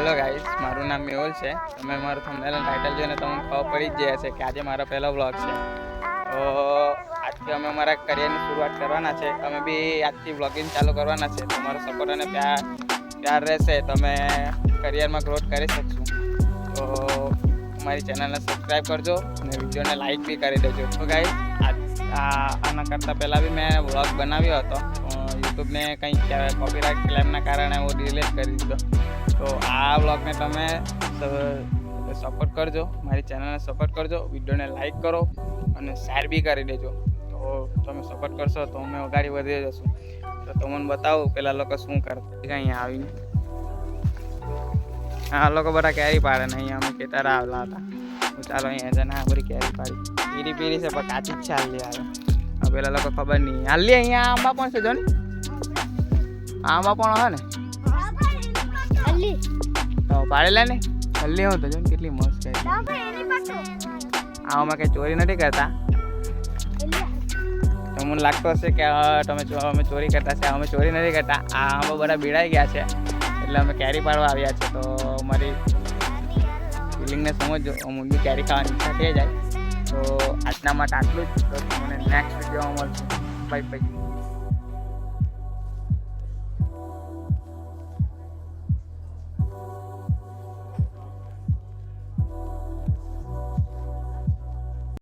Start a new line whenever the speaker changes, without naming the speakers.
Hello guys, મારું નામ મેહુલ છે. તમે મારું થંબનેલ અને ટાઇટલ જોઈને તમને ખબર પડી જ જાય છે કે આજે મારો પહેલો વ્લોગ છે. તો આજથી અમે અમારા કરિયરની શરૂઆત કરવાના છે. તમે બી આજથી વ્લોગિંગ ચાલુ કરવાના છે. તમારો સપોર્ટ અને પ્યાર રહેશે તો અમે કરિયરમાં ગ્રોથ કરી શકશું. તો અમારી ચેનલને સબસ્ક્રાઈબ કરજો અને વિડીયોને લાઈક બી કરી દેજો. તો ગાઈસ આના કરતાં પહેલાં બી મેં વ્લોગ બનાવ્યો હતો. યુટ્યુબને કંઈક કોપીરાઇટ ક્લેમના કારણે હું ડિલીટ કરી દીધો. તો આ વ્લોગને તમે સપોર્ટ કરજો, મારી ચેનલને સપોર્ટ કરજો, વિડીયોને લાઈક કરો અને શેર બી કરી દેજો. તો તમે સપોર્ટ કરશો તો અમે આગળ વધી જશું. તો તમને બતાવું પેલા લોકો શું કરતા અહીંયા આવીને. આ લોકો બધા કેરી પાડે ને અહીંયા અમે ખેતરા આવેલા હતા. ચાલો અહીંયા જઈને આ બધી કેરી પાડી પીરી છે પણ કાચી જ ચાલી આવે. પેલા લોકો ખબર નહીં હાલી અહીંયા આંબા પણ છે. જો ને આંબા પણ હે ને તો પાડેલા ને હલ્લી હું તો જો કેટલી મસ્ત છે. આમાં કંઈ ચોરી નથી કરતા. તો મને લાગતો હશે કે અમે ચોરી કરતા છે. અમે ચોરી નથી કરતા. આ આંબા બધા બીડાઈ ગયા છે એટલે અમે કેરી પાડવા આવ્યા છે. તો અમારી ફિલિંગને સમજો, અમુક બી કેરી ખાવાની ઈચ્છા થઈ જાય. તો આજના માટે આટલું જ. તો મને નેક્સ્ટ વિડીયોમાં મળશું. Bye bye.